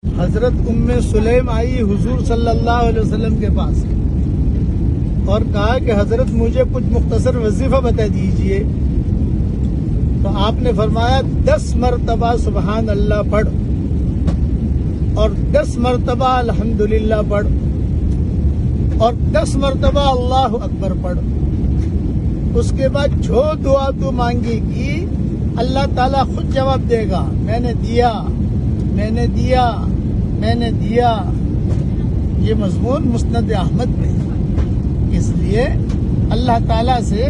حضرت سلیم آئی حضور صلی اللہ علیہ وسلم کے پاس اور کہا کہ حضرت مجھے کچھ مختصر وظیفہ بتا دیجئے، تو آپ نے فرمایا 10 مرتبہ سبحان اللہ پڑھ اور 10 مرتبہ الحمدللہ پڑھ اور 10 مرتبہ اللہ اکبر پڑھ۔ اس کے بعد جو دعا تو مانگے گی اللہ تعالیٰ خود جواب دے گا، میں نے دیا میں نے دیا میں نے دیا۔ یہ مضمون مسند احمد میں ہے، اس لیے اللہ تعالیٰ سے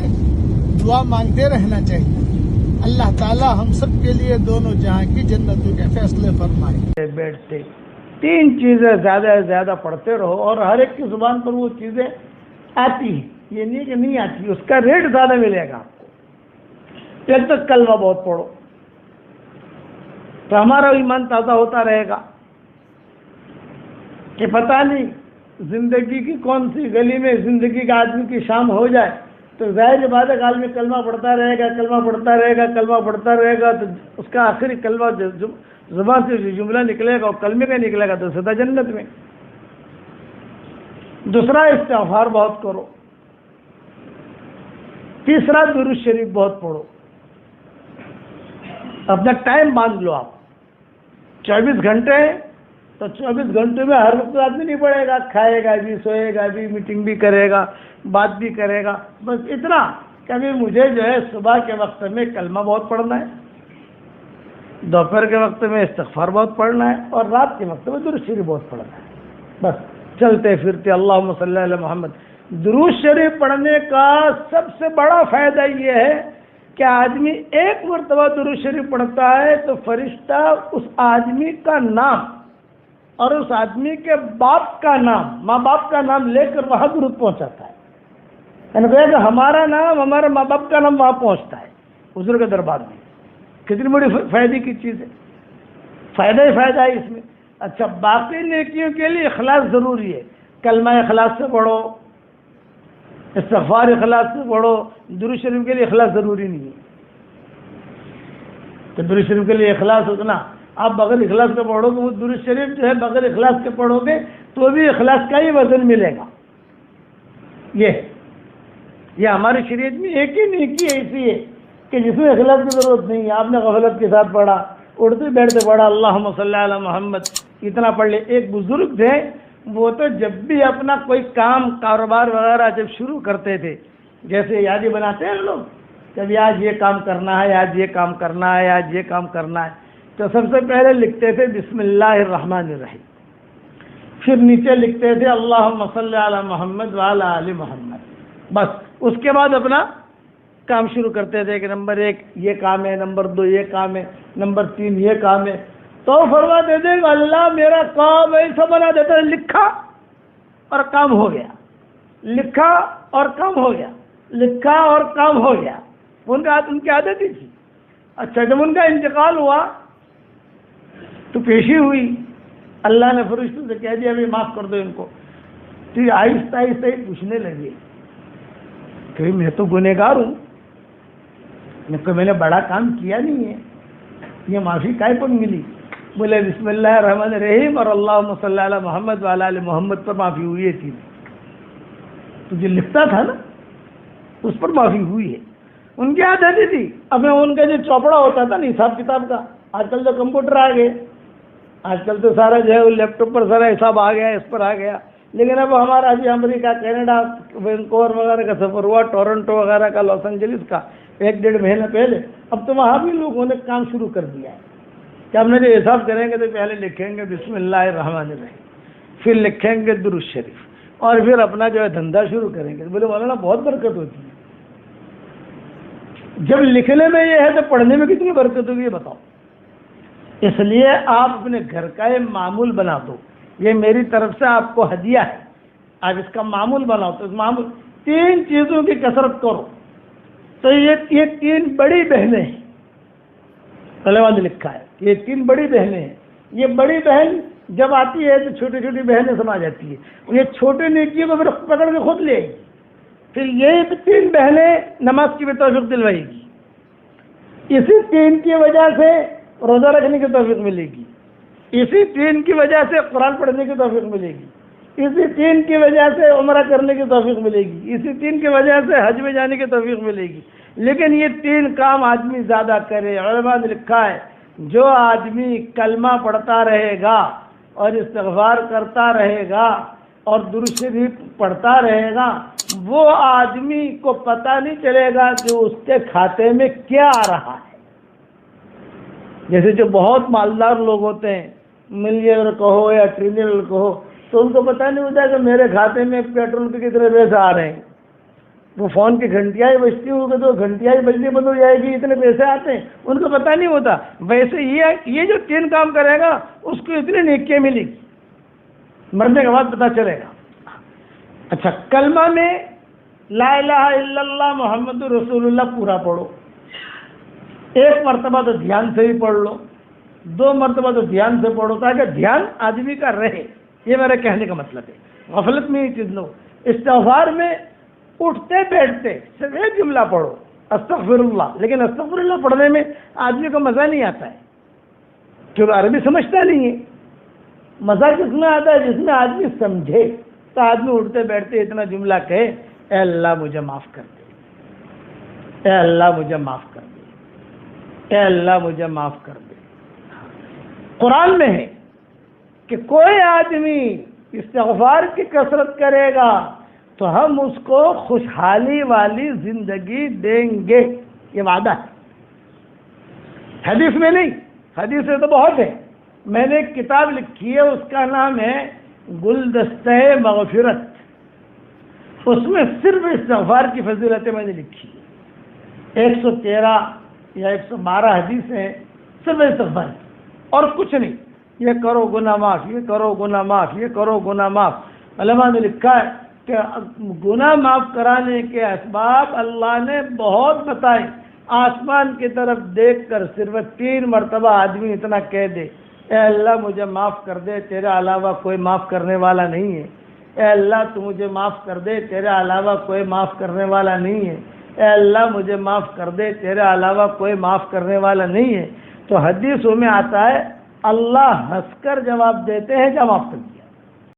دعا مانگتے رہنا چاہیے۔ اللہ تعالیٰ ہم سب کے لیے دونوں جہاں کی جنتوں کے فیصلے فرمائے۔ بیٹھتے 3 چیزیں زیادہ سے زیادہ پڑھتے رہو اور ہر ایک کی زبان پر وہ چیزیں آتی ہیں، یہ نہیں کہ نہیں آتی، اس کا ریٹ زیادہ ملے گا آپ کو۔ ایک تو کلمہ بہت پڑھو تو ہمارا ایمان تازہ ہوتا رہے گا کہ پتہ نہیں زندگی کی کون سی گلی میں زندگی کا آدمی کی شام ہو جائے تو ظاہر بات ہے کہ آدمی کلمہ پڑھتا رہے گا کلمہ پڑھتا رہے گا کلمہ پڑھتا رہے گا، تو اس کا آخری کلمہ زبان سے جو جملہ نکلے گا وہ کلمے کا نکلے گا تو سدا جنت میں۔ دوسرا استغفار بہت کرو، تیسرا درود شریف بہت پڑھو۔ اپنا ٹائم باندھ لو، آپ 24 گھنٹے تو 24 گھنٹے میں ہر وقت آدمی نہیں پڑھے گا، کھائے گا بھی سوئے گا بھی میٹنگ بھی کرے گا بات بھی کرے گا، بس اتنا کہ ابھی مجھے جو ہے صبح کے وقت میں کلمہ بہت پڑھنا ہے، دوپہر کے وقت میں استغفار بہت پڑھنا ہے اور رات کے وقت میں درود شریف بہت پڑھنا ہے۔ بس چلتے پھرتے اللہم صلی علی محمد۔ درود شریف پڑھنے کا سب سے بڑا فائدہ یہ ہے کہ آدمی ایک مرتبہ درود شریف پڑھتا ہے تو فرشتہ اس آدمی کا نام اور اس آدمی کے باپ کا نام، ماں باپ کا نام لے کر وہاں درود پہنچاتا ہے، یعنی کہ ہمارا نام ہمارے ماں باپ کا نام وہاں پہنچتا ہے حضور کے دربار میں۔ کتنی بڑی فائدے کی چیز ہے، فائدہ ہی فائدہ ہے اس میں۔ اچھا، باقی نیکیوں کے لیے اخلاص ضروری ہے، کلمہ اخلاص سے پڑھو، استغفار اخلاص سے پڑھو، درود شریف کے لیے اخلاص ضروری نہیں ہے۔ تو درود شریف کے لیے اخلاص اتنا، آپ بغیر اخلاص کے پڑھو گے وہ درود شریف جو ہے بغیر اخلاص کے پڑھو گے تو بھی اخلاص کا ہی وزن ملے گا۔ یہ ہماری شریعت میں ایک ہی نیکی ایسی ہے کہ جس میں اخلاص کی ضرورت نہیں ہے۔ آپ نے غفلت کے ساتھ پڑھا، اٹھتے بیٹھتے پڑھا اللہم صلی علی محمد، اتنا پڑھ لے۔ ایک بزرگ تھے، وہ تو جب بھی اپنا کوئی کام کاروبار وغیرہ جب شروع کرتے تھے، جیسے یادی بناتے ہیں لوگ، کبھی آج یہ کام کرنا ہے، آج یہ کام کرنا ہے، آج یہ کام کرنا ہے، تو سب سے پہلے لکھتے تھے بسم اللہ الرحمن الرحیم، پھر نیچے لکھتے تھے اللہم صلی علی محمد وعلی آل محمد، بس اس کے بعد اپنا کام شروع کرتے تھے کہ نمبر 1 یہ کام ہے، نمبر 2 یہ کام ہے، نمبر 3 یہ کام ہے، تو فرماتے تھے کہ اللہ میرا کام ایسا بنا دیتا ہے، لکھا اور کام ہو گیا، لکھا اور کام ہو گیا، لکھا اور کام ہو گیا۔ ان کی عادت ہی تھی۔ اچھا، جب ان کا انتقال ہوا تو پیشی ہوئی، اللہ نے فرشتوں سے کہہ دیا ابھی معاف کر دو ان کو، تو یہ آہستہ آہستہ ہی پوچھنے لگے کہ میں تو گنہگار ہوں، میں نے بڑا کام کیا نہیں ہے، یہ معافی کائے پر ملی؟ بولے بسم اللہ الرحمن الرحیم اور اللہم صلی علی محمد وعلی آل محمد پر معافی ہوئی ہے تھی، تو جو لکھتا تھا نا اس پر معافی ہوئی ہے۔ ان کی عادت ہی تھی۔ اب ان کا جو چوپڑا ہوتا تھا نا حساب کتاب کا، آج کل تو کمپیوٹر آ گئے، آج کل تو سارا جو ہے وہ لیپ ٹاپ پر سارا حساب آ گیا، اس پر آ گیا، لیکن اب ہمارا ابھی امریکہ، کینیڈا، وینکوور وغیرہ کا سفر ہوا، ٹورنٹو وغیرہ کا، لاس اینجلس کا 1-1.5 مہینہ پہلے، اب تو وہاں بھی لوگوں نے کام شروع کر دیا ہے کہ ہم نے جو حساب کریں گے تو پہلے لکھیں گے بسم اللہ الرحمن الرحیم، پھر لکھیں گے درود شریف اور پھر اپنا جو ہے دھندا شروع کریں گے۔ بولے مولانا بہت برکت ہوتی ہے۔ جب لکھنے میں یہ ہے تو پڑھنے میں کتنی برکت ہوگی یہ بتاؤ۔ اس لیے آپ اپنے گھر کا یہ معمول بنا دو، یہ میری طرف سے آپ کو ہدیہ ہے، آپ اس کا معمول بناؤ۔ تو اس معمول 3 چیزوں کی کثرت کرو۔ تو یہ 3 بڑی بہنیں ہیں، طلباء نے لکھا ہے یہ 3 بڑی بہنیں ہیں۔ یہ بڑی بہن جب آتی ہے تو چھوٹی چھوٹی بہنیں سما جاتی ہے، یہ چھوٹے نیکیوں کو پھر پکڑ کے خود لے گی، پھر یہ 3 بہنیں نماز کی بھی توفیق دلوائے گی، اسی 3 کی وجہ سے روزہ رکھنے کی توفیق ملے گی، اسی 3 کی وجہ سے قرآن پڑھنے کی توفیق ملے گی، اسی 3 کی وجہ سے عمرہ کرنے کی توفیق ملے گی، اسی 3 کی وجہ سے حج میں جانے کی توفیق ملے گی۔ لیکن یہ 3 کام آدمی زیادہ کرے۔ علماء نے لکھا ہے جو آدمی کلمہ پڑھتا رہے گا اور استغفار کرتا رہے گا اور درود شریف پڑھتا رہے گا، وہ آدمی کو پتہ نہیں چلے گا کہ اس کے کھاتے میں کیا آ رہا ہے۔ جیسے جو بہت مالدار لوگ ہوتے ہیں، ملینئر کہو یا ٹریلینئر کہو، تو ان کو پتہ نہیں ہوتا کہ میرے کھاتے میں پیٹرول کے کتنے پیسے آ رہے ہیں۔ وہ فون کی گھنٹیاں ہی بجتی ہوگی تو گھنٹیاں ہی بجلی بند ہو جائے گی، اتنے پیسے آتے ہیں، ان کو پتہ نہیں ہوتا۔ ویسے یہ جو 3 کام کرے گا اس کو اتنی نیکیاں ملے گی، مرنے کے بعد پتہ چلے گا۔ اچھا، کلمہ میں لا الہ الا اللہ محمد رسول اللہ پورا پڑھو، 1 مرتبہ تو دھیان سے ہی پڑھ لو، 2 مرتبہ تو دھیان سے پڑھو تاکہ دھیان آدمی کا رہے۔ یہ میرا کہنے کا مطلب ہے۔ غفلت میں یہ چیز لو۔ استغفار میں اٹھتے بیٹھتے صرف ایک جملہ پڑھو، استغفر اللہ، لیکن استغفر اللہ پڑھنے میں آدمی کو مزہ نہیں آتا ہے کیونکہ عربی سمجھتا نہیں ہے۔ مزہ کس میں آتا ہے؟ جس میں آدمی سمجھے۔ تو آدمی اٹھتے بیٹھتے اتنا جملہ کہے، اے اللہ مجھے معاف کر دے، اے اللہ مجھے معاف کر دے، اے اللہ مجھے معاف کر دے۔ قرآن میں ہے کہ کوئی آدمی استغفار کی کثرت کرے گا تو ہم اس کو خوشحالی والی زندگی دیں گے، یہ وعدہ ہے۔ حدیث میں نہیں، حدیث میں تو بہت ہے۔ میں نے ایک کتاب لکھی ہے، اس کا نام ہے گلدستہ مغفرت۔ اس میں صرف استغفار کی فضیلتیں میں نے لکھی ہے۔ 113 یا 112 حدیث ہیں صرف استغفار کی، اور کچھ نہیں۔ یہ کرو گناہ معاف، یہ کرو گناہ معاف، یہ کرو گناہ معاف۔ علماء نے لکھا ہے کہ گناہ معاف کرانے کے اسباب اللہ نے بہت بتائے۔ آسمان کی طرف دیکھ کر صرف 3 مرتبہ آدمی اتنا کہہ دے، اے اللہ مجھے معاف کر دے، تیرے علاوہ کوئی معاف کرنے والا نہیں ہے۔ اے اللہ تو مجھے معاف کر دے، تیرے علاوہ کوئی معاف کرنے والا نہیں ہے۔ اے اللہ مجھے معاف کر دے، تیرے علاوہ کوئی معاف کرنے والا نہیں ہے۔ تو حدیثوں میں آتا ہے اللہ ہنس کر جواب دیتے ہیں یا معاف کرتے ہیں؟